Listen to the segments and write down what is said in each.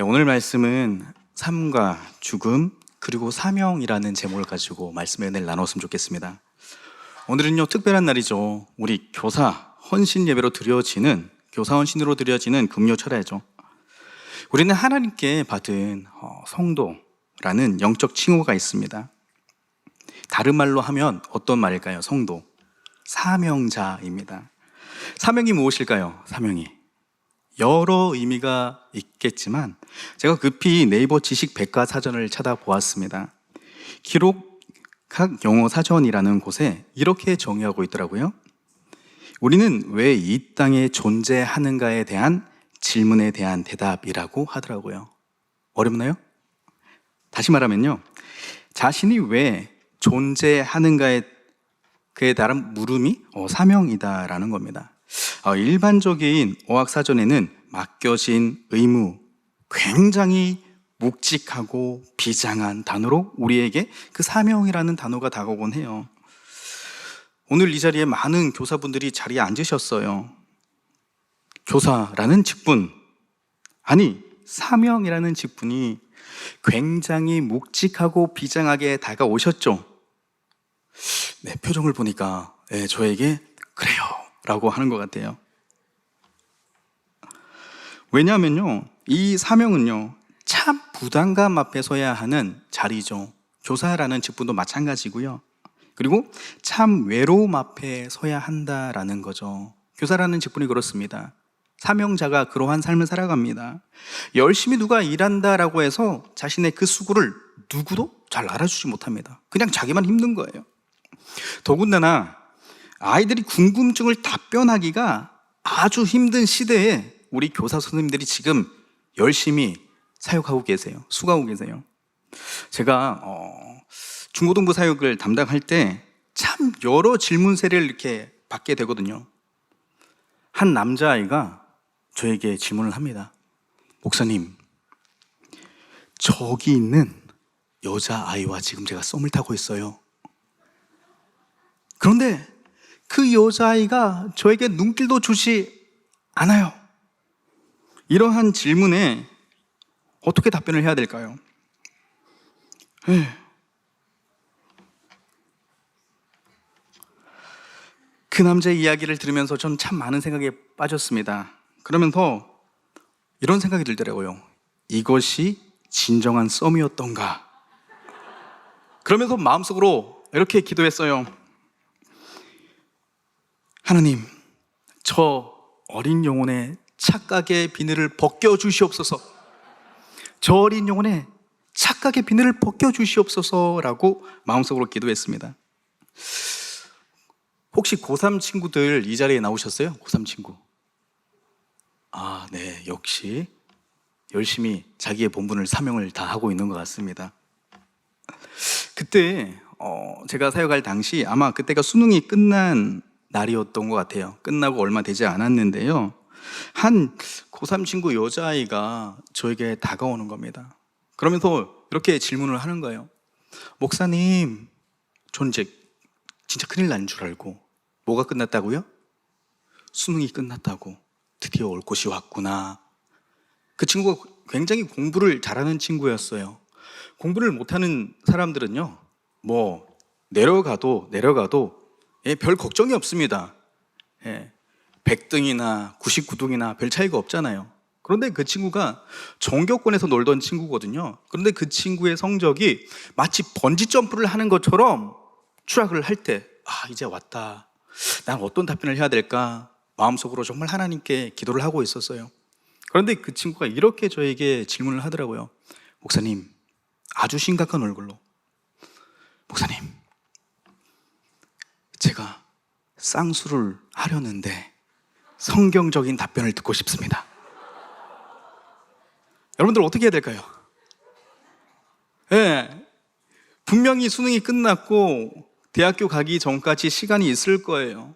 오늘 말씀은 삶과 죽음 그리고 사명이라는 제목을 가지고 말씀의 은혜를 나눴으면 좋겠습니다. 오늘은요 특별한 날이죠. 우리 교사 헌신 예배로 드려지는 교사 헌신으로 드려지는 금요 철야죠. 우리는 하나님께 받은 성도라는 영적 칭호가 있습니다. 다른 말로 하면 어떤 말일까요? 성도, 사명자입니다. 사명이 무엇일까요? 사명이 여러 의미가 있겠지만 제가 급히 네이버 지식 백과사전을 찾아보았습니다. 기록학 영어 사전이라는 곳에 이렇게 정의하고 있더라고요. 우리는 왜 이 땅에 존재하는가에 대한 질문에 대한 대답이라고 하더라고요. 어렵나요? 다시 말하면요, 자신이 왜 존재하는가에 그에 따른 물음이 사명이다라는 겁니다. 일반적인 어학사전에는 맡겨진 의무, 굉장히 묵직하고 비장한 단어로 우리에게 그 사명이라는 단어가 다가오곤 해요. 오늘 이 자리에 많은 교사분들이 자리에 앉으셨어요. 교사라는 직분, 아니 사명이라는 직분이 굉장히 묵직하고 비장하게 다가오셨죠. 네, 표정을 보니까 저에게 그래요 라고 하는 것 같아요. 왜냐하면요, 이 사명은요 참 부담감 앞에 서야 하는 자리죠. 교사라는 직분도 마찬가지고요. 그리고 참 외로움 앞에 서야 한다라는 거죠. 교사라는 직분이 그렇습니다. 사명자가 그러한 삶을 살아갑니다. 열심히 누가 일한다라고 해서 자신의 그 수고를 누구도 잘 알아주지 못합니다. 그냥 자기만 힘든 거예요. 더군다나 아이들이 궁금증을 답변하기가 아주 힘든 시대에 우리 교사 선생님들이 지금 열심히 사역하고 계세요. 수고하고 계세요. 제가 중고등부 사역을 담당할 때 참 여러 질문세를 이렇게 받게 되거든요. 한 남자아이가 저에게 질문을 합니다. 목사님, 저기 있는 여자아이와 지금 제가 썸을 타고 있어요. 그런데 그 여자아이가 저에게 눈길도 주지 않아요. 이러한 질문에 어떻게 답변을 해야 될까요? 그 남자의 이야기를 들으면서 전 참 많은 생각에 빠졌습니다. 그러면서 이런 생각이 들더라고요. 이것이 진정한 썸이었던가? 그러면서 마음속으로 이렇게 기도했어요. 하나님, 저 어린 영혼의 착각의 비늘을 벗겨주시옵소서. 저 어린 영혼의 착각의 비늘을 벗겨주시옵소서라고 마음속으로 기도했습니다. 혹시 고3 친구들 이 자리에 나오셨어요? 고3 친구. 네, 역시 열심히 자기의 본분을 사명을 다 하고 있는 것 같습니다. 그때 제가 사역할 당시 아마 그때가 수능이 끝난 날이었던 것 같아요. 끝나고 얼마 되지 않았는데요, 한 고3 친구 여자아이가 저에게 다가오는 겁니다. 그러면서 이렇게 질문을 하는 거예요. 목사님, 전 이제 진짜 큰일 난 줄 알고. 뭐가 끝났다고요? 수능이 끝났다고. 드디어 올 곳이 왔구나. 그 친구가 굉장히 공부를 잘하는 친구였어요. 공부를 못하는 사람들은요, 뭐 내려가도 별 걱정이 없습니다. 100등이나 99등이나 별 차이가 없잖아요. 그런데 그 친구가 전교권에서 놀던 친구거든요. 그런데 그 친구의 성적이 마치 번지 점프를 하는 것처럼 추락을 할 때 이제 왔다. 난 어떤 답변을 해야 될까? 마음속으로 정말 하나님께 기도를 하고 있었어요. 그런데 그 친구가 이렇게 저에게 질문을 하더라고요. 목사님, 아주 심각한 얼굴로, 목사님, 제가 쌍수를 하려는데 성경적인 답변을 듣고 싶습니다. 여러분들 어떻게 해야 될까요? 분명히 수능이 끝났고 대학교 가기 전까지 시간이 있을 거예요.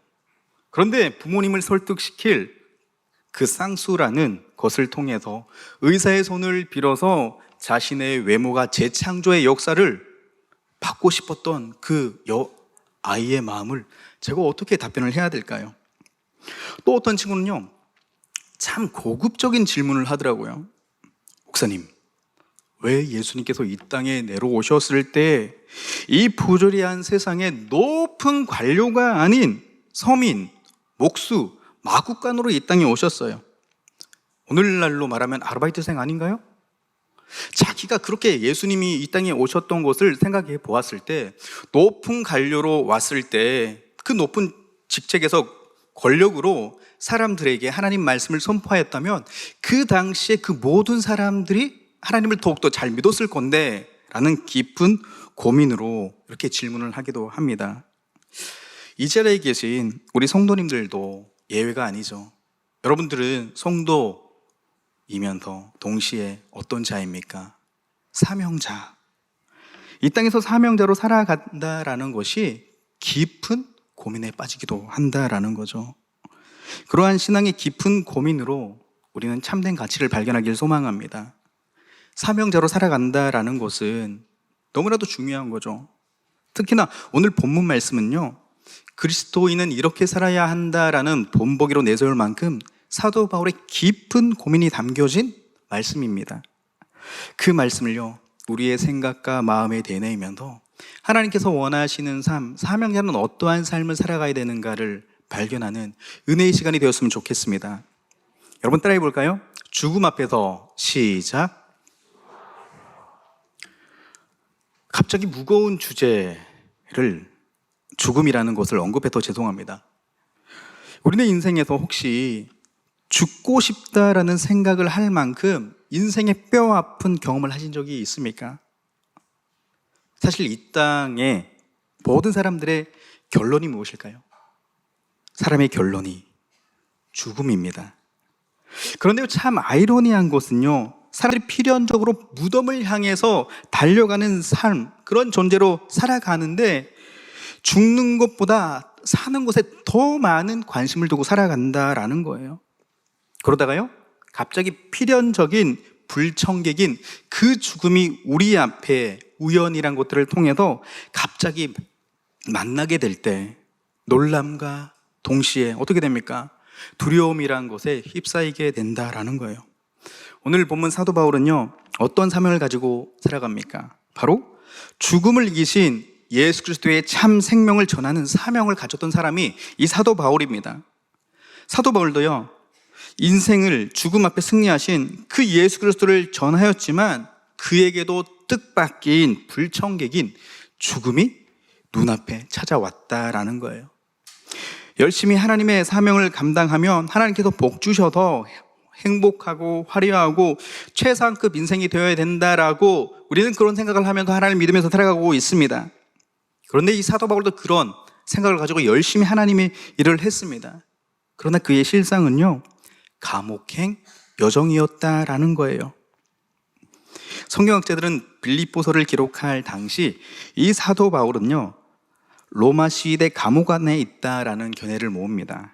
그런데 부모님을 설득시킬 그 쌍수라는 것을 통해서 의사의 손을 빌어서 자신의 외모가 재창조의 역사를 받고 싶었던 그 아이의 마음을 제가 어떻게 답변을 해야 될까요? 또 어떤 친구는요, 참 고급적인 질문을 하더라고요. 목사님, 왜 예수님께서 이 땅에 내려오셨을 때 이 부조리한 세상에 높은 관료가 아닌 서민, 목수, 마구간으로 이 땅에 오셨어요? 오늘날로 말하면 아르바이트생 아닌가요? 자기가 그렇게 예수님이 이 땅에 오셨던 것을 생각해 보았을 때, 높은 관료로 왔을 때 그 높은 직책에서 권력으로 사람들에게 하나님 말씀을 선포하였다면 그 당시에 그 모든 사람들이 하나님을 더욱더 잘 믿었을 건데 라는 깊은 고민으로 이렇게 질문을 하기도 합니다. 이 자리에 계신 우리 성도님들도 예외가 아니죠. 여러분들은 성도이면서 동시에 어떤 자입니까? 사명자. 이 땅에서 사명자로 살아간다라는 것이 깊은 고민에 빠지기도 한다라는 거죠. 그러한 신앙의 깊은 고민으로 우리는 참된 가치를 발견하길 소망합니다. 사명자로 살아간다라는 것은 너무나도 중요한 거죠. 특히나 오늘 본문 말씀은요, 그리스도인은 이렇게 살아야 한다라는 본보기로 내세울 만큼 사도 바울의 깊은 고민이 담겨진 말씀입니다. 그 말씀을요, 우리의 생각과 마음에 되뇌이면서 하나님께서 원하시는 삶, 사명자는 어떠한 삶을 살아가야 되는가를 발견하는 은혜의 시간이 되었으면 좋겠습니다. 여러분 따라해 볼까요? 죽음 앞에서 시작. 갑자기 무거운 주제를, 죽음이라는 것을 언급해서 죄송합니다. 우리는 인생에서 혹시 죽고 싶다라는 생각을 할 만큼 인생의 뼈 아픈 경험을 하신 적이 있습니까? 사실 이 땅에 모든 사람들의 결론이 무엇일까요? 사람의 결론이 죽음입니다. 그런데 참 아이러니한 것은요, 사람들이 필연적으로 무덤을 향해서 달려가는 삶, 그런 존재로 살아가는데 죽는 것보다 사는 것에 더 많은 관심을 두고 살아간다라는 거예요. 그러다가요, 갑자기 필연적인 불청객인 그 죽음이 우리 앞에 우연이란 것들을 통해서 갑자기 만나게 될 때 놀람과 동시에 어떻게 됩니까? 두려움이란 것에 휩싸이게 된다라는 거예요. 오늘 본문 사도 바울은요, 어떤 사명을 가지고 살아갑니까? 바로 죽음을 이기신 예수 그리스도의 참 생명을 전하는 사명을 가졌던 사람이 이 사도 바울입니다. 사도 바울도요, 인생을 죽음 앞에 승리하신 그 예수 그리스도를 전하였지만 그에게도 뜻밖인 불청객인 죽음이 눈앞에 찾아왔다라는 거예요. 열심히 하나님의 사명을 감당하면 하나님께서 복 주셔서 행복하고 화려하고 최상급 인생이 되어야 된다라고 우리는 그런 생각을 하면서 하나님을 믿으면서 살아가고 있습니다. 그런데 이 사도 바울도 그런 생각을 가지고 열심히 하나님의 일을 했습니다. 그러나 그의 실상은요, 감옥행 여정이었다라는 거예요. 성경학자들은 빌립보서를 기록할 당시 이 사도 바울은요, 로마 시대 감옥 안에 있다라는 견해를 모읍니다.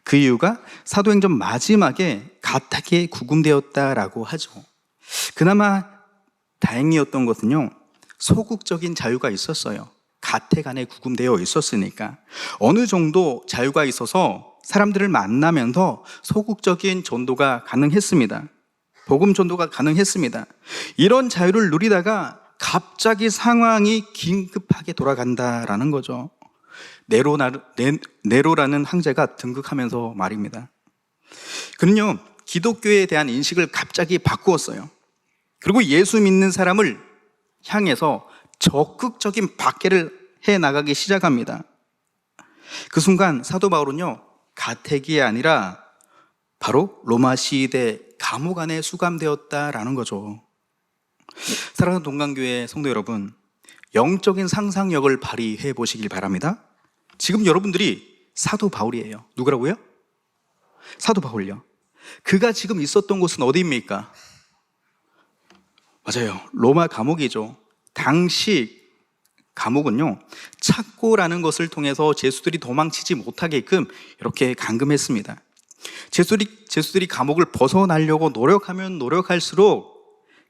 그 이유가 사도행전 마지막에 가택에 구금되었다라고 하죠. 그나마 다행이었던 것은요, 소극적인 자유가 있었어요. 가택 안에 구금되어 있었으니까 어느 정도 자유가 있어서 사람들을 만나면서 소극적인 전도가 가능했습니다. 복음 전도가 가능했습니다. 이런 자유를 누리다가 갑자기 상황이 긴급하게 돌아간다라는 거죠. 네로라는 황제가 등극하면서 말입니다. 그는요, 기독교에 대한 인식을 갑자기 바꾸었어요. 그리고 예수 믿는 사람을 향해서 적극적인 박해를 해 나가기 시작합니다. 그 순간 사도 바울은요, 가택이 아니라 바로 로마 시대 감옥 안에 수감되었다라는 거죠. 사랑하는 동강교회 성도 여러분, 영적인 상상력을 발휘해 보시길 바랍니다. 지금 여러분들이 사도 바울이에요. 누구라고요? 사도 바울요. 그가 지금 있었던 곳은 어디입니까? 맞아요, 로마 감옥이죠. 당시 감옥은요, 착고라는 것을 통해서 죄수들이 도망치지 못하게끔 이렇게 감금했습니다. 죄수들이 감옥을 벗어나려고 노력하면 노력할수록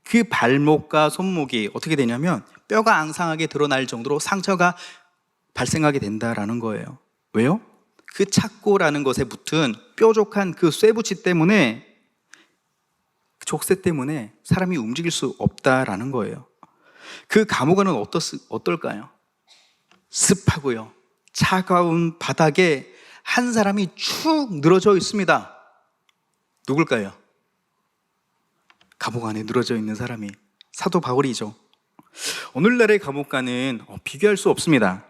그 발목과 손목이 어떻게 되냐면 뼈가 앙상하게 드러날 정도로 상처가 발생하게 된다라는 거예요. 왜요? 그 착고라는 것에 붙은 뾰족한 그 쇠붙이 때문에 족쇄 때문에 사람이 움직일 수 없다라는 거예요. 그 감옥 안은 어떨까요? 습하고요, 차가운 바닥에 한 사람이 축 늘어져 있습니다. 누굴까요? 감옥 안에 늘어져 있는 사람이 사도 바울이죠. 오늘날의 감옥과는 비교할 수 없습니다.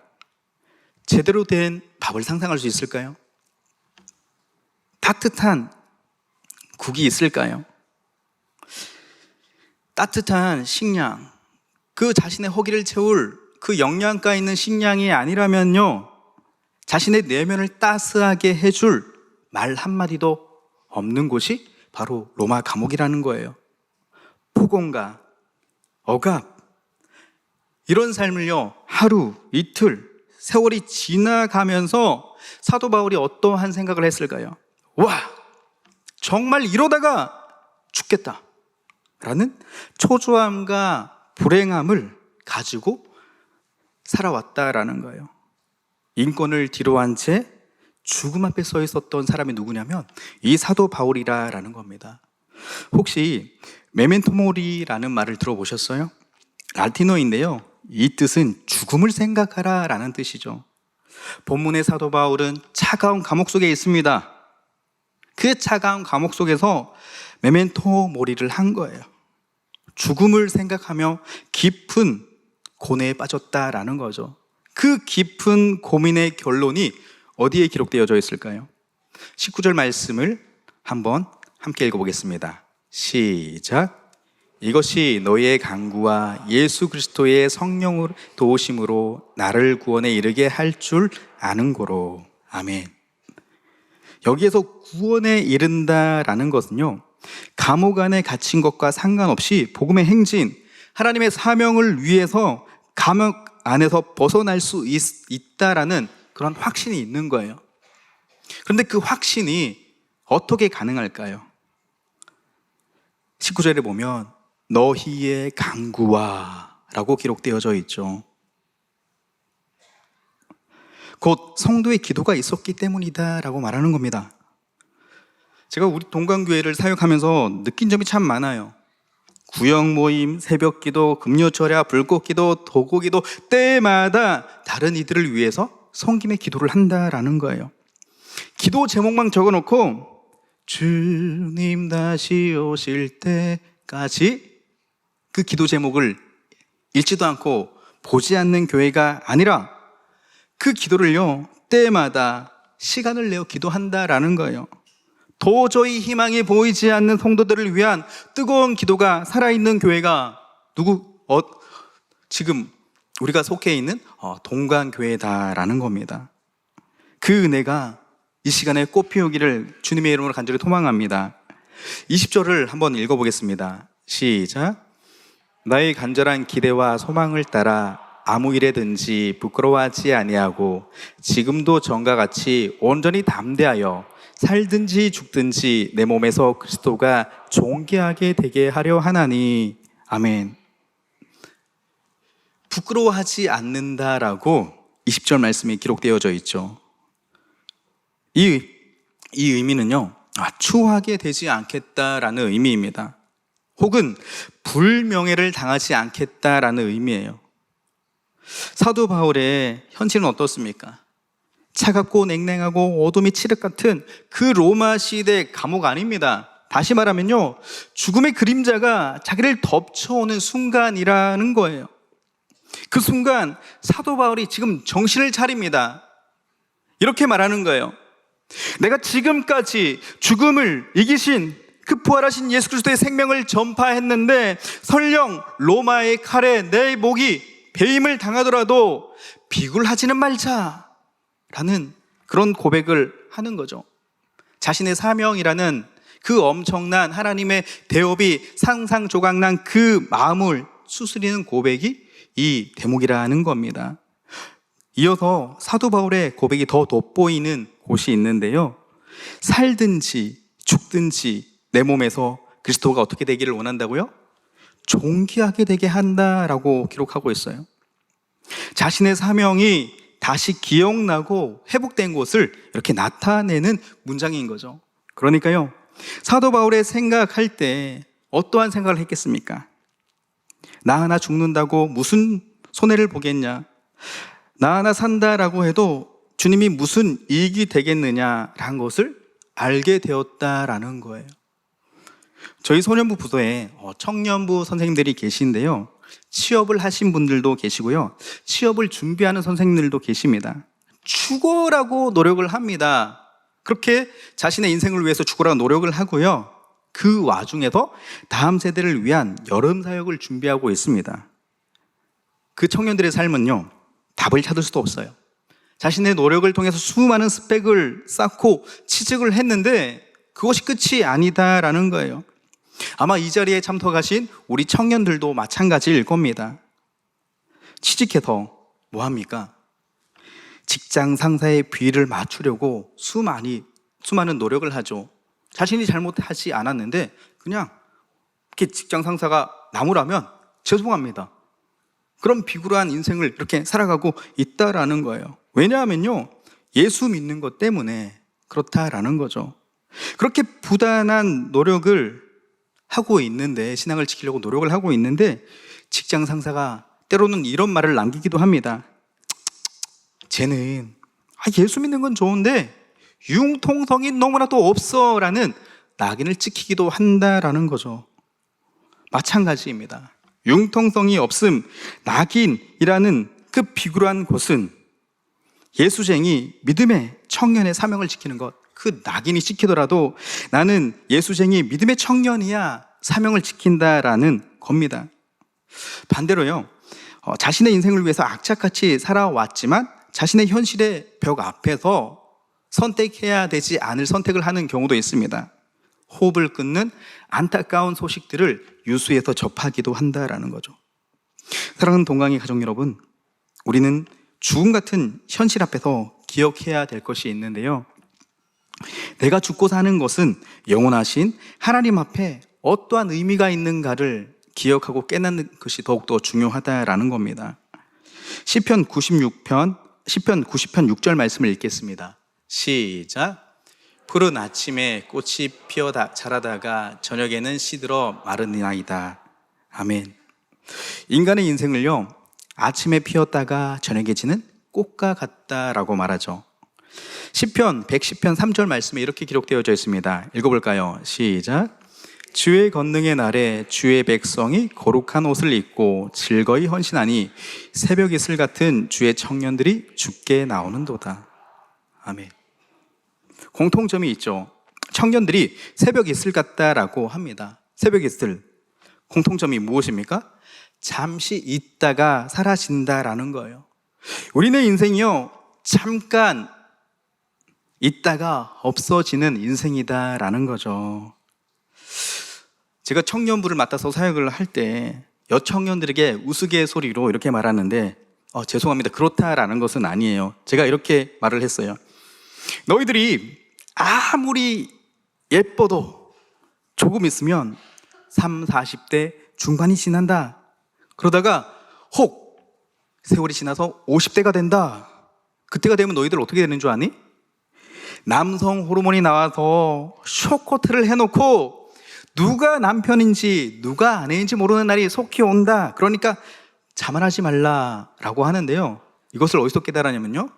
제대로 된 밥을 상상할 수 있을까요? 따뜻한 국이 있을까요? 따뜻한 식량, 그 자신의 허기를 채울 그 영양가 있는 식량이 아니라면요, 자신의 내면을 따스하게 해줄 말 한마디도 없는 곳이 바로 로마 감옥이라는 거예요. 폭언과 억압, 이런 삶을요, 하루, 이틀, 세월이 지나가면서 사도 바울이 어떠한 생각을 했을까요? 와, 정말 이러다가 죽겠다 라는 초조함과 불행함을 가지고 살아왔다라는 거예요. 인권을 뒤로한 채 죽음 앞에 서 있었던 사람이 누구냐면 이 사도 바울이라는 겁니다. 혹시 메멘토 모리라는 말을 들어보셨어요? 라틴어인데요, 이 뜻은 죽음을 생각하라 라는 뜻이죠. 본문의 사도 바울은 차가운 감옥 속에 있습니다. 그 차가운 감옥 속에서 메멘토 모리를 한 거예요. 죽음을 생각하며 깊은 고뇌에 빠졌다라는 거죠. 그 깊은 고민의 결론이 어디에 기록되어져 있을까요? 19절 말씀을 한번 함께 읽어보겠습니다. 시작. 이것이 너희의 간구와 예수 그리스도의 성령으로 도우심으로 나를 구원에 이르게 할 줄 아는 고로. 아멘. 여기에서 구원에 이른다라는 것은요, 감옥 안에 갇힌 것과 상관없이 복음의 행진, 하나님의 사명을 위해서 감옥 안에서 벗어날 수 있다라는 그런 확신이 있는 거예요. 그런데 그 확신이 어떻게 가능할까요? 19절에 보면 너희의 간구와 라고 기록되어져 있죠. 곧 성도의 기도가 있었기 때문이다 라고 말하는 겁니다. 제가 우리 동강교회를 사역하면서 느낀 점이 참 많아요. 구역 모임, 새벽 기도, 금요 절야, 불꽃 기도, 도고 기도, 때마다 다른 이들을 위해서 성김의 기도를 한다라는 거예요. 기도 제목만 적어놓고 주님 다시 오실 때까지 그 기도 제목을 읽지도 않고 보지 않는 교회가 아니라 그 기도를요, 때마다 시간을 내어 기도한다라는 거예요. 도저히 희망이 보이지 않는 성도들을 위한 뜨거운 기도가 살아있는 교회가 지금 우리가 속해 있는 동강교회다라는 겁니다. 그 은혜가 이 시간에 꽃피우기를 주님의 이름으로 간절히 소망합니다. 20절을 한번 읽어보겠습니다. 시작. 나의 간절한 기대와 소망을 따라 아무 일에든지 부끄러워하지 아니하고 지금도 전과 같이 온전히 담대하여 살든지 죽든지 내 몸에서 그리스도가 존귀하게 되게 하려 하나니. 아멘. 부끄러워하지 않는다라고 20절 말씀이 기록되어져 있죠. 이 의미는요, 추하게 되지 않겠다라는 의미입니다. 혹은 불명예를 당하지 않겠다라는 의미예요. 사도 바울의 현실은 어떻습니까? 차갑고 냉랭하고 어둠이 칠흑 같은 그 로마 시대 감옥 아닙니다. 다시 말하면요, 죽음의 그림자가 자기를 덮쳐오는 순간이라는 거예요. 그 순간 사도 바울이 지금 정신을 차립니다. 이렇게 말하는 거예요. 내가 지금까지 죽음을 이기신 그 부활하신 예수 그리스도의 생명을 전파했는데 설령 로마의 칼에 내 목이 배임을 당하더라도 비굴하지는 말자 라는 그런 고백을 하는 거죠. 자신의 사명이라는 그 엄청난 하나님의 대업이 상상조각난 그 마음을 추스리는 고백이 이 대목이라는 겁니다. 이어서 사도 바울의 고백이 더 돋보이는 곳이 있는데요, 살든지 죽든지 내 몸에서 그리스도가 어떻게 되기를 원한다고요? 존귀하게 되게 한다라고 기록하고 있어요. 자신의 사명이 다시 기억나고 회복된 것을 이렇게 나타내는 문장인 거죠. 그러니까요, 사도 바울의 생각할 때 어떠한 생각을 했겠습니까? 나 하나 죽는다고 무슨 손해를 보겠냐? 나 하나 산다라고 해도 주님이 무슨 이익이 되겠느냐라는 것을 알게 되었다라는 거예요. 저희 소년부 부서에 청년부 선생님들이 계신데요, 취업을 하신 분들도 계시고요, 취업을 준비하는 선생님들도 계십니다. 죽어라고 노력을 합니다. 그렇게 자신의 인생을 위해서 죽어라고 노력을 하고요, 그 와중에서 다음 세대를 위한 여름 사역을 준비하고 있습니다. 그 청년들의 삶은요, 답을 찾을 수도 없어요. 자신의 노력을 통해서 수많은 스펙을 쌓고 취직을 했는데 그것이 끝이 아니다라는 거예요. 아마 이 자리에 참석하신 우리 청년들도 마찬가지일 겁니다. 취직해서 뭐합니까? 직장 상사의 비위를 맞추려고 수많은 노력을 하죠. 자신이 잘못하지 않았는데 그냥 이렇게 직장 상사가 나무라면 죄송합니다, 그런 비굴한 인생을 이렇게 살아가고 있다라는 거예요. 왜냐하면요, 예수 믿는 것 때문에 그렇다라는 거죠. 그렇게 부단한 노력을 하고 있는데, 신앙을 지키려고 노력을 하고 있는데 직장 상사가 때로는 이런 말을 남기기도 합니다. 쟤는 예수 믿는 건 좋은데 융통성이 너무나도 없어 라는 낙인을 찍히기도 한다라는 거죠. 마찬가지입니다. 융통성이 없음, 낙인이라는 그 비굴한 것은 예수쟁이 믿음의 청년의 사명을 지키는 것, 그 낙인이 찍히더라도 나는 예수쟁이 믿음의 청년이야 사명을 지킨다라는 겁니다. 반대로요, 자신의 인생을 위해서 악착같이 살아왔지만 자신의 현실의 벽 앞에서 선택해야 되지 않을 선택을 하는 경우도 있습니다. 호흡을 끊는 안타까운 소식들을 유수에서 접하기도 한다라는 거죠. 사랑하는 동강의 가족 여러분, 우리는 죽음 같은 현실 앞에서 기억해야 될 것이 있는데요, 내가 죽고 사는 것은 영원하신 하나님 앞에 어떠한 의미가 있는가를 기억하고 깨닫는 것이 더욱더 중요하다라는 겁니다. 시편 90편 6절 말씀을 읽겠습니다. 시작. 푸른 아침에 꽃이 피어 자라다가 저녁에는 시들어 마르니이다. 아멘. 인간의 인생을요, 아침에 피었다가 저녁에 지는 꽃과 같다라고 말하죠. 시편 110편 3절 말씀에 이렇게 기록되어져 있습니다. 읽어볼까요? 시작. 주의 권능의 날에 주의 백성이 거룩한 옷을 입고 즐거이 헌신하니 새벽 이슬 같은 주의 청년들이 주께 나오는도다. 아멘. 공통점이 있죠. 청년들이 새벽 이슬 같다라고 합니다. 새벽 이슬, 공통점이 무엇입니까? 잠시 있다가 사라진다라는 거예요. 우리는 인생이요, 잠깐 있다가 없어지는 인생이다라는 거죠. 제가 청년부를 맡아서 사역을 할 때 여청년들에게 우스갯소리로 이렇게 말하는데, 죄송합니다, 그렇다라는 것은 아니에요. 제가 이렇게 말을 했어요. 너희들이 아무리 예뻐도 조금 있으면 30, 40대 중반이 지난다. 그러다가 혹 세월이 지나서 50대가 된다. 그때가 되면 너희들 어떻게 되는 줄 아니? 남성 호르몬이 나와서 쇼코트를 해놓고 누가 남편인지 누가 아내인지 모르는 날이 속히 온다. 그러니까 자만하지 말라라고 하는데요, 이것을 어디서 깨달았냐면요,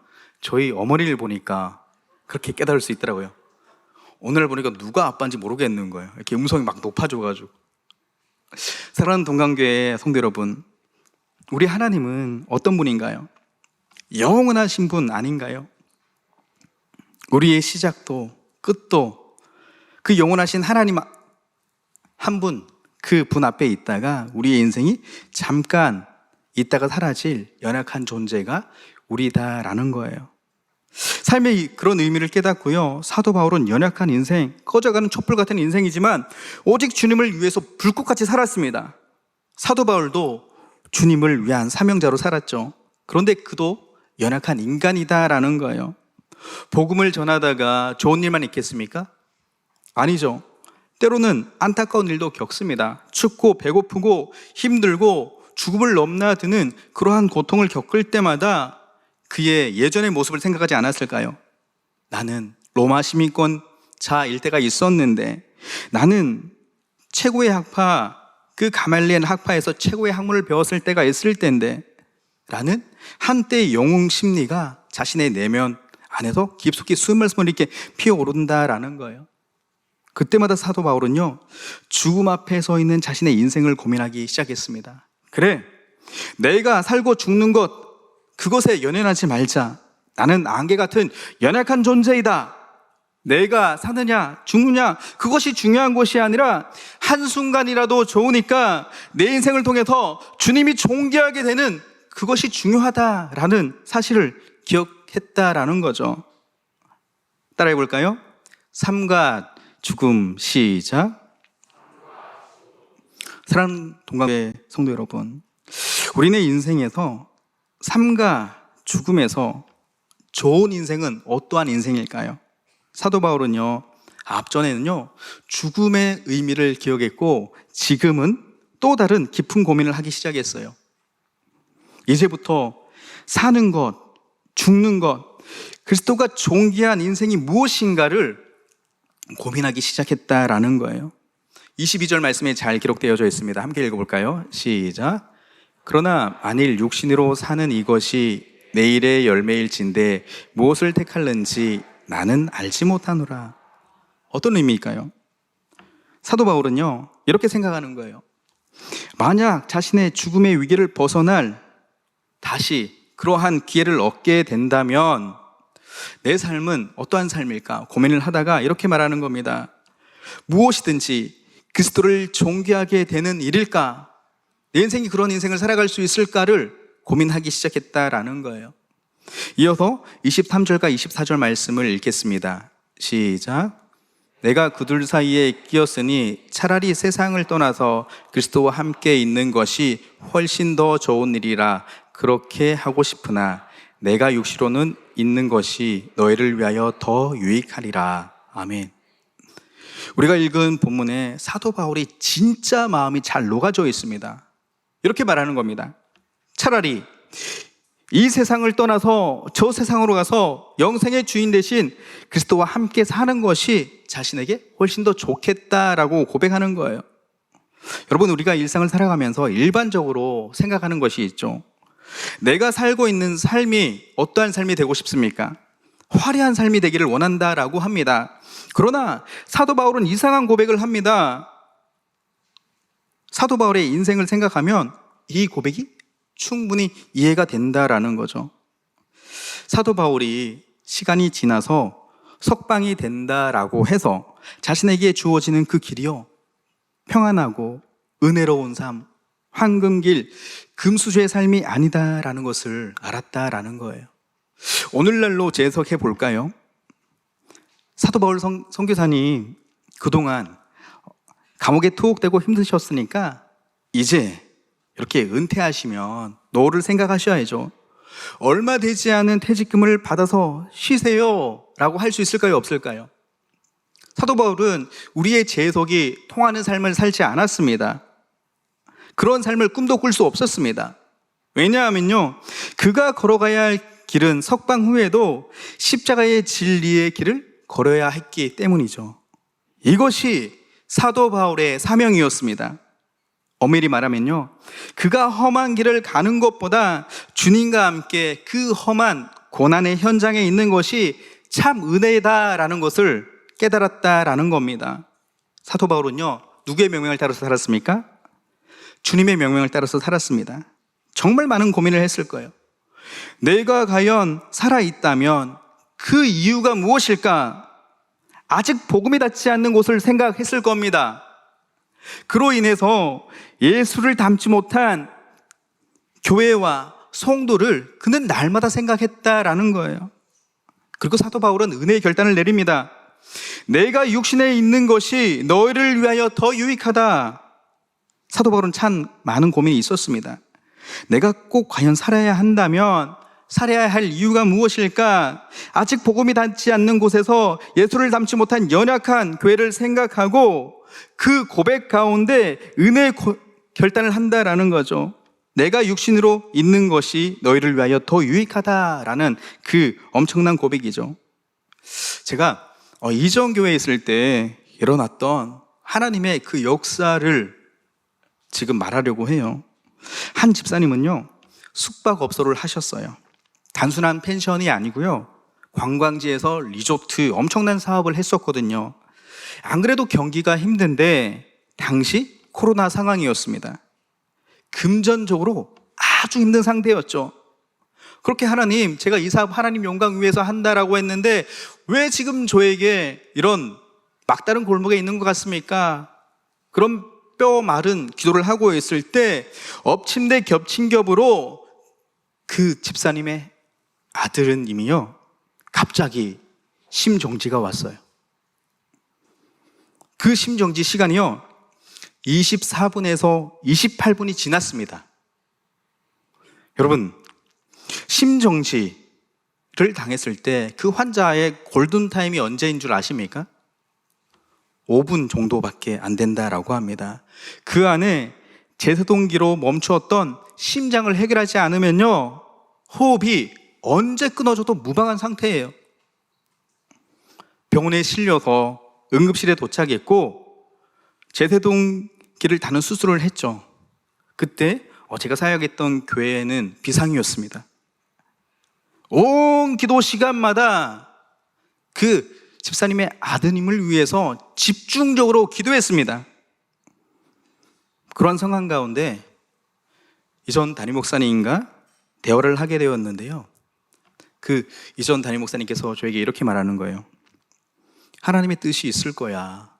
저희 어머니를 보니까 그렇게 깨달을 수 있더라고요. 오늘 보니까 누가 아빠인지 모르겠는 거예요. 이렇게 음성이 막 높아져가지고. 사랑하는 동강교회 성도 여러분, 우리 하나님은 어떤 분인가요? 영원하신 분 아닌가요? 우리의 시작도 끝도 그 영원하신 하나님 한 분, 그 분 앞에 있다가 우리의 인생이 잠깐 있다가 사라질 연약한 존재가 우리다라는 거예요. 삶의 그런 의미를 깨닫고요, 사도 바울은 연약한 인생, 꺼져가는 촛불 같은 인생이지만 오직 주님을 위해서 불꽃같이 살았습니다. 사도 바울도 주님을 위한 사명자로 살았죠. 그런데 그도 연약한 인간이다라는 거예요. 복음을 전하다가 좋은 일만 있겠습니까? 아니죠. 때로는 안타까운 일도 겪습니다. 춥고 배고프고 힘들고 죽음을 넘나드는 그러한 고통을 겪을 때마다 그의 예전의 모습을 생각하지 않았을까요? 나는 로마 시민권자일 때가 있었는데, 나는 최고의 학파, 그 가말리엘 학파에서 최고의 학문을 배웠을 때가 있을 텐데 라는 한때의 영웅 심리가 자신의 내면 안에서 깊숙이 숨을 이렇게 피어오른다라는 거예요. 그때마다 사도 바울은요, 죽음 앞에 서 있는 자신의 인생을 고민하기 시작했습니다. 그래, 내가 살고 죽는 것, 그것에 연연하지 말자. 나는 안개 같은 연약한 존재이다. 내가 사느냐 죽느냐 그것이 중요한 것이 아니라 한순간이라도 좋으니까 내 인생을 통해서 주님이 존귀하게 되는 그것이 중요하다라는 사실을 기억했다라는 거죠. 따라해 볼까요? 삶과 죽음 시작. 사랑하는 동갑의 성도 여러분, 우리네 인생에서 삶과 죽음에서 좋은 인생은 어떠한 인생일까요? 사도 바울은요, 앞전에는요 죽음의 의미를 기억했고 지금은 또 다른 깊은 고민을 하기 시작했어요. 이제부터 사는 것, 죽는 것, 그리스도가 존귀한 인생이 무엇인가를 고민하기 시작했다라는 거예요. 22절 말씀에 잘 기록되어져 있습니다. 함께 읽어볼까요? 시작. 그러나 만일 육신으로 사는 이것이 내일의 열매일진데 무엇을 택할는지 나는 알지 못하노라. 어떤 의미일까요? 사도 바울은요 이렇게 생각하는 거예요. 만약 자신의 죽음의 위기를 벗어날 다시 그러한 기회를 얻게 된다면 내 삶은 어떠한 삶일까 고민을 하다가 이렇게 말하는 겁니다. 무엇이든지 그리스도를 존귀하게 되는 일일까? 내 인생이 그런 인생을 살아갈 수 있을까를 고민하기 시작했다라는 거예요. 이어서 23절과 24절 말씀을 읽겠습니다. 시작. 내가 그들 사이에 끼었으니 차라리 세상을 떠나서 그리스도와 함께 있는 것이 훨씬 더 좋은 일이라 그렇게 하고 싶으나 내가 육시로는 있는 것이 너희를 위하여 더 유익하리라. 아멘. 우리가 읽은 본문에 사도 바울이 진짜 마음이 잘 녹아져 있습니다. 이렇게 말하는 겁니다. 차라리 이 세상을 떠나서 저 세상으로 가서 영생의 주인 대신 그리스도와 함께 사는 것이 자신에게 훨씬 더 좋겠다라고 고백하는 거예요. 여러분, 우리가 일상을 살아가면서 일반적으로 생각하는 것이 있죠. 내가 살고 있는 삶이 어떠한 삶이 되고 싶습니까? 화려한 삶이 되기를 원한다라고 합니다. 그러나 사도 바울은 이상한 고백을 합니다. 사도 바울의 인생을 생각하면 이 고백이 충분히 이해가 된다라는 거죠. 사도 바울이 시간이 지나서 석방이 된다라고 해서 자신에게 주어지는 그 길이요, 평안하고 은혜로운 삶, 황금길, 금수저의 삶이 아니다라는 것을 알았다라는 거예요. 오늘날로 재해석해 볼까요? 사도 바울 선교사님 그동안 감옥에 투옥되고 힘드셨으니까 이제 이렇게 은퇴하시면 노후를 생각하셔야죠. 얼마 되지 않은 퇴직금을 받아서 쉬세요 라고 할 수 있을까요? 없을까요? 사도 바울은 우리의 재해석이 통하는 삶을 살지 않았습니다. 그런 삶을 꿈도 꿀 수 없었습니다. 왜냐하면요, 그가 걸어가야 할 길은 석방 후에도 십자가의 진리의 길을 걸어야 했기 때문이죠. 이것이 사도 바울의 사명이었습니다. 엄밀히 말하면요, 그가 험한 길을 가는 것보다 주님과 함께 그 험한 고난의 현장에 있는 것이 참 은혜다라는 것을 깨달았다라는 겁니다. 사도 바울은요, 누구의 명령을 따라서 살았습니까? 주님의 명령을 따라서 살았습니다. 정말 많은 고민을 했을 거예요. 내가 과연 살아있다면 그 이유가 무엇일까? 아직 복음이 닿지 않는 곳을 생각했을 겁니다. 그로 인해서 예수를 닮지 못한 교회와 성도를 그는 날마다 생각했다라는 거예요. 그리고 사도 바울은 은혜의 결단을 내립니다. 내가 육신에 있는 것이 너희를 위하여 더 유익하다. 사도 바울은 참 많은 고민이 있었습니다. 내가 꼭 과연 살아야 한다면 살아야 할 이유가 무엇일까? 아직 복음이 닿지 않는 곳에서 예수를 닮지 못한 연약한 교회를 생각하고 그 고백 가운데 은혜의 결단을 한다라는 거죠. 내가 육신으로 있는 것이 너희를 위하여 더 유익하다라는 그 엄청난 고백이죠. 제가 이전 교회에 있을 때 일어났던 하나님의 그 역사를 지금 말하려고 해요. 한 집사님은요, 숙박업소를 하셨어요. 단순한 펜션이 아니고요, 관광지에서 리조트 엄청난 사업을 했었거든요. 안 그래도 경기가 힘든데 당시 코로나 상황이었습니다. 금전적으로 아주 힘든 상태였죠. 그렇게 하나님, 제가 이 사업 하나님 영광 위해서 한다라고 했는데 왜 지금 저에게 이런 막다른 골목에 있는 것 같습니까? 그런 뼈 마른 기도를 하고 있을 때 엎친 데 겹친 겹으로 그 집사님의 아들은 이미요, 갑자기 심정지가 왔어요. 그 심정지 시간이요, 24분에서 28분이 지났습니다. 여러분, 심정지를 당했을 때 그 환자의 골든타임이 언제인 줄 아십니까? 5분 정도밖에 안 된다라고 합니다. 그 안에 제세동기로 멈추었던 심장을 해결하지 않으면요, 호흡이 언제 끊어져도 무방한 상태예요. 병원에 실려서 응급실에 도착했고 제세동기를 다는 수술을 했죠. 그때 제가 사역했던 교회는 비상이었습니다. 온 기도 시간마다 그 집사님의 아드님을 위해서 집중적으로 기도했습니다. 그런 상황 가운데 이전 담임 목사님과 대화를 하게 되었는데요, 그 이전 담임 목사님께서 저에게 이렇게 말하는 거예요. 하나님의 뜻이 있을 거야.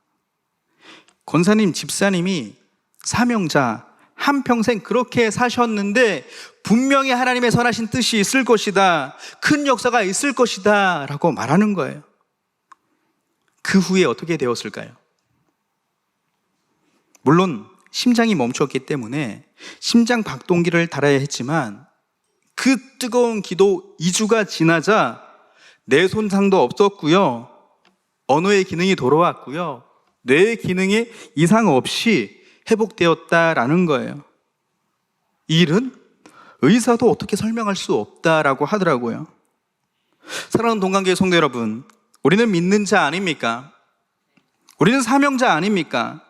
권사님, 집사님이 사명자, 한평생 그렇게 사셨는데 분명히 하나님의 선하신 뜻이 있을 것이다, 큰 역사가 있을 것이다 라고 말하는 거예요. 그 후에 어떻게 되었을까요? 물론 심장이 멈췄기 때문에 심장 박동기를 달아야 했지만 그 뜨거운 기도 2주가 지나자 뇌 손상도 없었고요, 언어의 기능이 돌아왔고요, 뇌의 기능에 이상 없이 회복되었다라는 거예요. 이 일은 의사도 어떻게 설명할 수 없다라고 하더라고요. 사랑하는 동관교회 성도 여러분, 우리는 믿는 자 아닙니까? 우리는 사명자 아닙니까?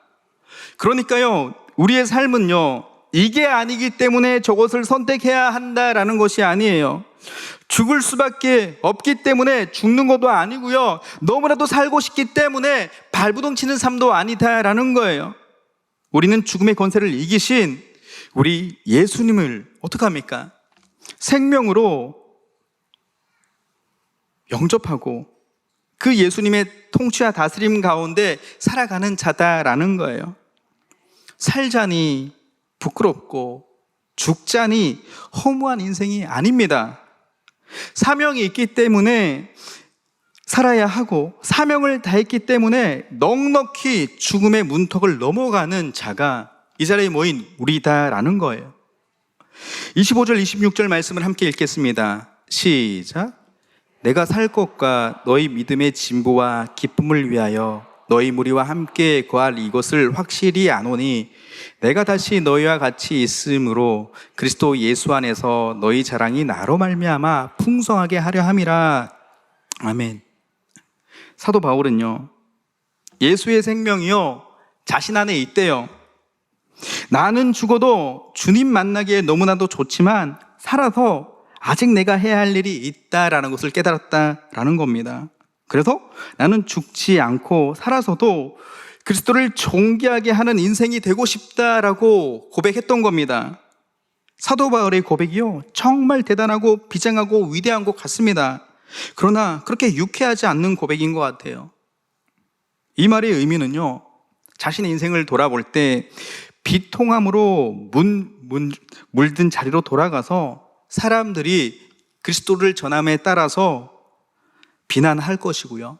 그러니까요, 우리의 삶은요, 이게 아니기 때문에 저것을 선택해야 한다라는 것이 아니에요. 죽을 수밖에 없기 때문에 죽는 것도 아니고요, 너무나도 살고 싶기 때문에 발부동치는 삶도 아니다라는 거예요. 우리는 죽음의 권세를 이기신 우리 예수님을 어떡합니까? 생명으로 영접하고 그 예수님의 통치와 다스림 가운데 살아가는 자다라는 거예요. 살자니 부끄럽고 죽자니 허무한 인생이 아닙니다. 사명이 있기 때문에 살아야 하고 사명을 다했기 때문에 넉넉히 죽음의 문턱을 넘어가는 자가 이 자리에 모인 우리다라는 거예요. 25절 26절 말씀을 함께 읽겠습니다. 시작. 내가 살 것과 너희 믿음의 진보와 기쁨을 위하여 너희 무리와 함께 거할 이것을 확실히 아노니 내가 다시 너희와 같이 있으므로 그리스도 예수 안에서 너희 자랑이 나로 말미암아 풍성하게 하려 함이라. 아멘. 사도 바울은요, 예수의 생명이요 자신 안에 있대요. 나는 죽어도 주님 만나기에 너무나도 좋지만 살아서 아직 내가 해야 할 일이 있다라는 것을 깨달았다라는 겁니다. 그래서 나는 죽지 않고 살아서도 그리스도를 존귀하게 하는 인생이 되고 싶다라고 고백했던 겁니다. 사도 바울의 고백이요 정말 대단하고 비장하고 위대한 것 같습니다. 그러나 그렇게 유쾌하지 않는 고백인 것 같아요. 이 말의 의미는요, 자신의 인생을 돌아볼 때 비통함으로 물든 자리로 돌아가서 사람들이 그리스도를 전함에 따라서 비난할 것이고요,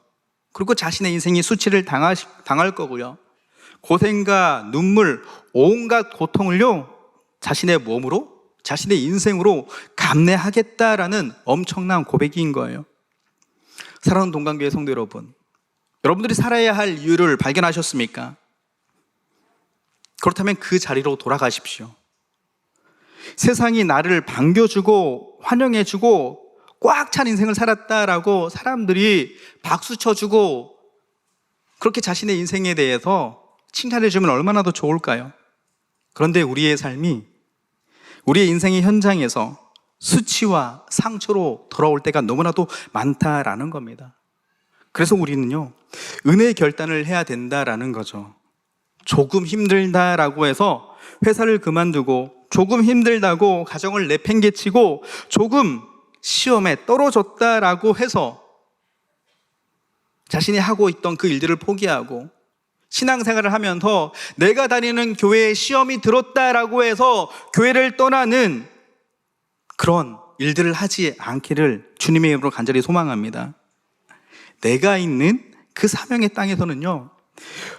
그리고 자신의 인생이 수치를 당할 거고요, 고생과 눈물, 온갖 고통을요 자신의 몸으로, 자신의 인생으로 감내하겠다라는 엄청난 고백인 거예요. 사랑하는 동관교회 성도 여러분, 여러분들이 살아야 할 이유를 발견하셨습니까? 그렇다면 그 자리로 돌아가십시오. 세상이 나를 반겨주고 환영해주고 꽉 찬 인생을 살았다라고 사람들이 박수 쳐주고 그렇게 자신의 인생에 대해서 칭찬해 주면 얼마나 더 좋을까요? 그런데 우리의 삶이, 우리의 인생의 현장에서 수치와 상처로 돌아올 때가 너무나도 많다라는 겁니다. 그래서 우리는요, 은혜의 결단을 해야 된다라는 거죠. 조금 힘들다라고 해서 회사를 그만두고, 조금 힘들다고 가정을 내팽개치고, 조금 시험에 떨어졌다라고 해서 자신이 하고 있던 그 일들을 포기하고, 신앙생활을 하면서 내가 다니는 교회에 시험이 들었다라고 해서 교회를 떠나는 그런 일들을 하지 않기를 주님의 이름으로 간절히 소망합니다. 내가 있는 그 사명의 땅에서는요,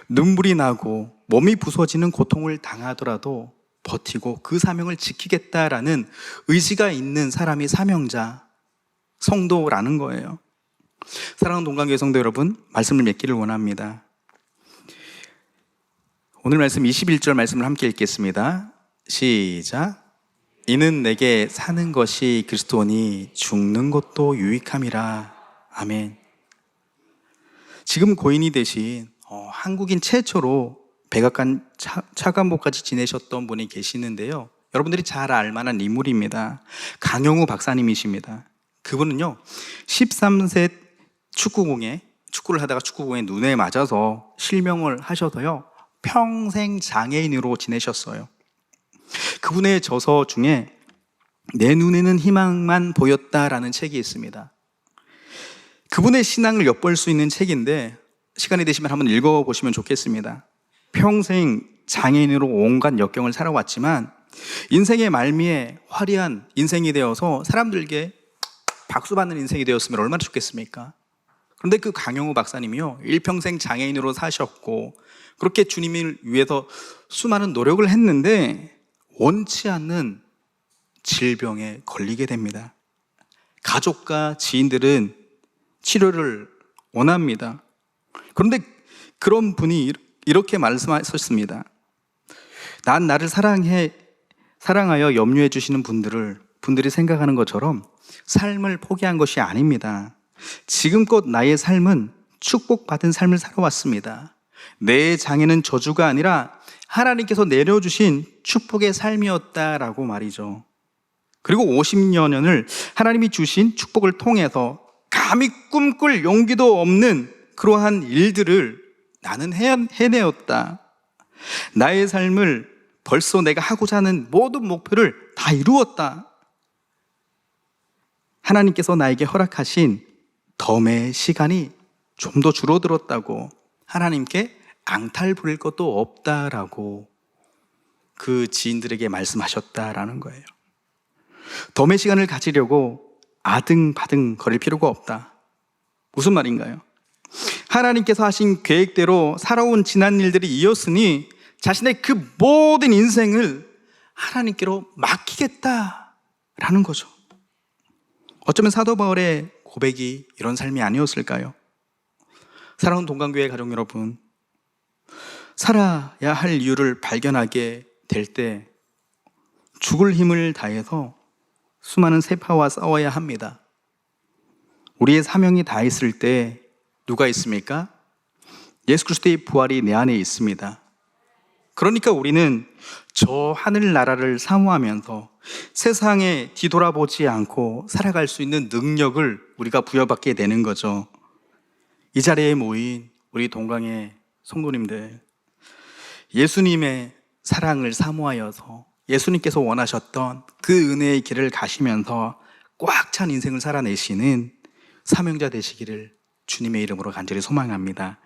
눈물이 나고 몸이 부서지는 고통을 당하더라도 버티고 그 사명을 지키겠다라는 의지가 있는 사람이 사명자, 성도라는 거예요. 사랑하는 동강교회 성도 여러분, 말씀을 맺기를 원합니다. 오늘 말씀 21절 말씀을 함께 읽겠습니다. 시작. 이는 내게 사는 것이 그리스도니 죽는 것도 유익함이라. 아멘. 지금 고인이 되신 한국인 최초로 백악관 차관보까지 지내셨던 분이 계시는데요, 여러분들이 잘 알만한 인물입니다. 강영우 박사님이십니다. 그분은요, 13세 축구를 하다가 축구공에 눈에 맞아서 실명을 하셔서요, 평생 장애인으로 지내셨어요. 그분의 저서 중에 내 눈에는 희망만 보였다라는 책이 있습니다. 그분의 신앙을 엿볼 수 있는 책인데 시간이 되시면 한번 읽어보시면 좋겠습니다. 평생 장애인으로 온갖 역경을 살아왔지만 인생의 말미에 화려한 인생이 되어서 사람들에게 박수받는 인생이 되었으면 얼마나 좋겠습니까? 그런데 그 강영우 박사님이요, 일평생 장애인으로 사셨고 그렇게 주님을 위해서 수많은 노력을 했는데 원치 않는 질병에 걸리게 됩니다. 가족과 지인들은 치료를 원합니다. 그런데 그런 분이 이렇게 말씀하셨습니다. 난 나를 사랑하여 염려해 주시는 분들이 생각하는 것처럼 삶을 포기한 것이 아닙니다. 지금껏 나의 삶은 축복받은 삶을 살아왔습니다. 내 장애는 저주가 아니라 하나님께서 내려주신 축복의 삶이었다라고 말이죠. 그리고 50여 년을 하나님이 주신 축복을 통해서 감히 꿈꿀 용기도 없는 그러한 일들을 나는 해내었다. 나의 삶을 벌써 내가 하고자 하는 모든 목표를 다 이루었다. 하나님께서 나에게 허락하신 덤의 시간이 좀 더 줄어들었다고, 하나님께 앙탈 부릴 것도 없다라고 그 지인들에게 말씀하셨다라는 거예요. 덤의 시간을 가지려고 아등바등 거릴 필요가 없다. 무슨 말인가요? 하나님께서 하신 계획대로 살아온 지난 일들이 이었으니 자신의 그 모든 인생을 하나님께로 맡기겠다라는 거죠. 어쩌면 사도 바울의 고백이 이런 삶이 아니었을까요? 사랑하는 동강교회 가족 여러분, 살아야 할 이유를 발견하게 될 때 죽을 힘을 다해서 수많은 세파와 싸워야 합니다. 우리의 사명이 다 있을 때 누가 있습니까? 예수 그리스도의 부활이 내 안에 있습니다. 그러니까 우리는 저 하늘나라를 사모하면서 세상에 뒤돌아보지 않고 살아갈 수 있는 능력을 우리가 부여받게 되는 거죠. 이 자리에 모인 우리 동강의 성도님들, 예수님의 사랑을 사모하여서 예수님께서 원하셨던 그 은혜의 길을 가시면서 꽉 찬 인생을 살아내시는 사명자 되시기를 주님의 이름으로 간절히 소망합니다.